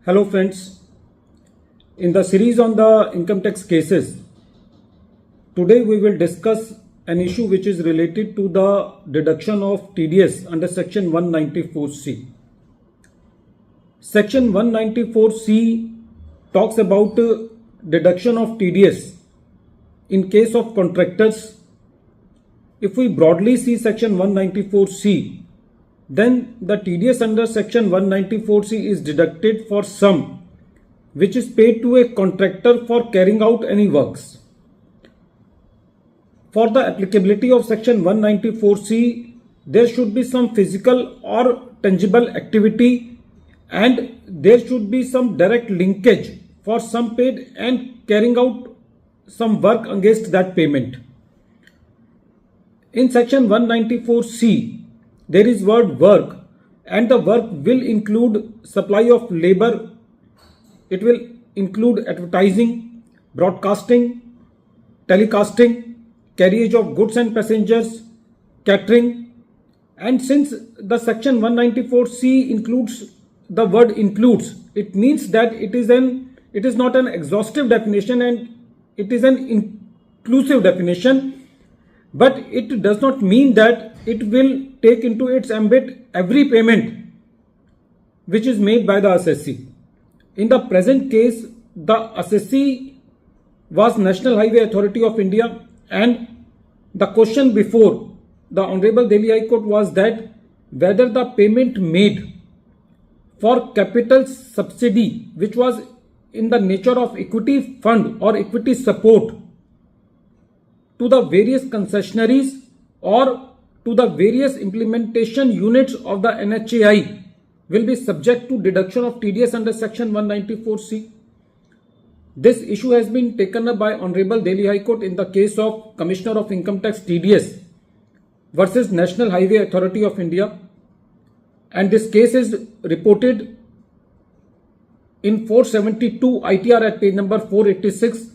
Hello friends, in the series on the income tax cases, today we will discuss an issue which is related to the deduction of TDS under section 194C. Section 194C talks about deduction of TDS in case of contractors. If we broadly see section 194C, then the TDS under section 194C is deducted for sum which is paid to a contractor for carrying out any works. For the applicability of section 194C, there should be some physical or tangible activity and there should be some direct linkage for sum paid and carrying out some work against that payment. In section 194C, there is word work, and the work will include supply of labor, it will include advertising, broadcasting, telecasting, carriage of goods and passengers, catering. And since the section 194C includes the word includes, it means that it is not an exhaustive definition and it is an inclusive definition, but it does not mean that it will take into its ambit every payment which is made by the assessee. In the present case, the assessee was National Highway Authority of India, and the question before the Honorable Delhi High Court was that whether the payment made for capital subsidy, which was in the nature of equity fund or equity support to the various concessionaries or to the various implementation units of the NHAI, will be subject to deduction of TDS under section 194C. This issue has been taken up by Honorable Delhi High Court in the case of Commissioner of Income Tax TDS versus National Highway Authority of India, and this case is reported in 472 ITR at page number 486,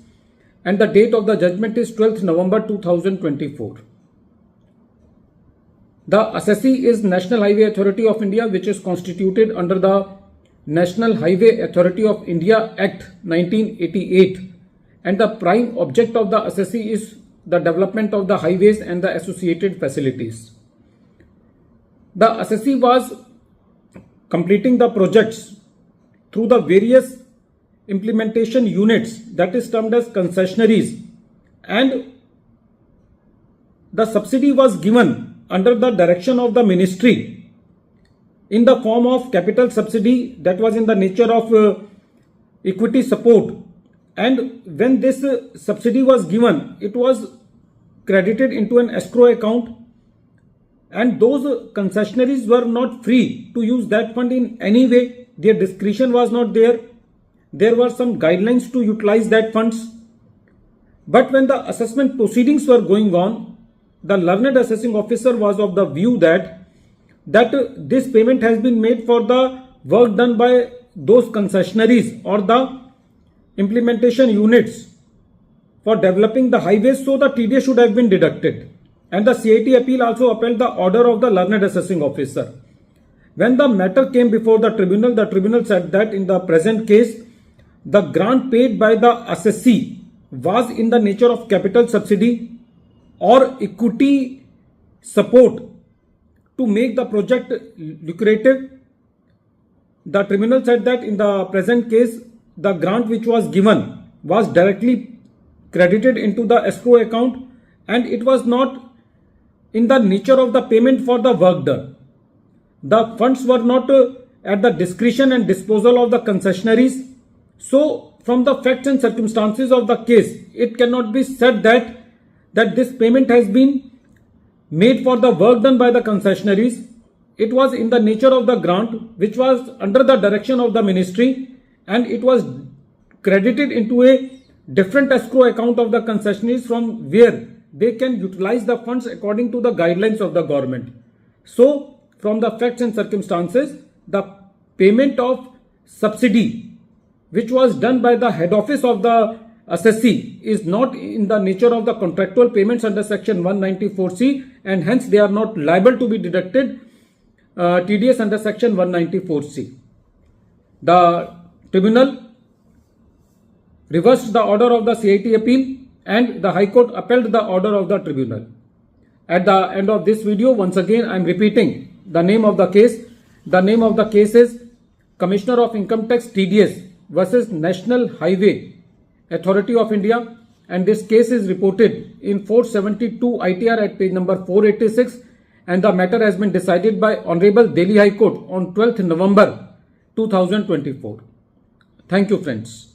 and the date of the judgment is 12th November 2024. The assessee is National Highway Authority of India, which is constituted under the National Highway Authority of India Act 1988, and the prime object of the assessee is the development of the highways and the associated facilities. The assessee was completing the projects through the various implementation units, that is termed as concessionaries, and the subsidy was given under the direction of the ministry in the form of capital subsidy that was in the nature of equity support. And when this subsidy was given, it was credited into an escrow account, and those concessionaries were not free to use that fund in any way. Their discretion was not there. There were some guidelines to utilize that funds. But when the assessment proceedings were going on, the learned assessing officer was of the view that this payment has been made for the work done by those concessionaries or the implementation units for developing the highways, so the TDS should have been deducted. And the CIT appeal also upheld the order of the learned assessing officer. When the matter came before the tribunal said that in the present case, the grant paid by the assessee was in the nature of capital subsidy or equity support to make the project lucrative. The tribunal said that in the present case, the grant which was given was directly credited into the escrow account, and it was not in the nature of the payment for the work done. The funds were not at the discretion and disposal of the concessionaries. So, from the facts and circumstances of the case, it cannot be said that this payment has been made for the work done by the concessionaries. It was in the nature of the grant which was under the direction of the ministry, and it was credited into a different escrow account of the concessionaries from where they can utilize the funds according to the guidelines of the government. So, from the facts and circumstances, the payment of subsidy which was done by the head office of the assessee is not in the nature of the contractual payments under section 194C, and hence they are not liable to be deducted TDS under section 194C. The Tribunal reversed the order of the CIT appeal and the High Court upheld the order of the tribunal. At the end of this video, once again I am repeating the name of the case. The name of the case is Commissioner of Income Tax TDS versus National Highway Authority of India, and this case is reported in 472 ITR at page number 486, and the matter has been decided by Honorable Delhi High Court on 12th November 2024. Thank you, friends.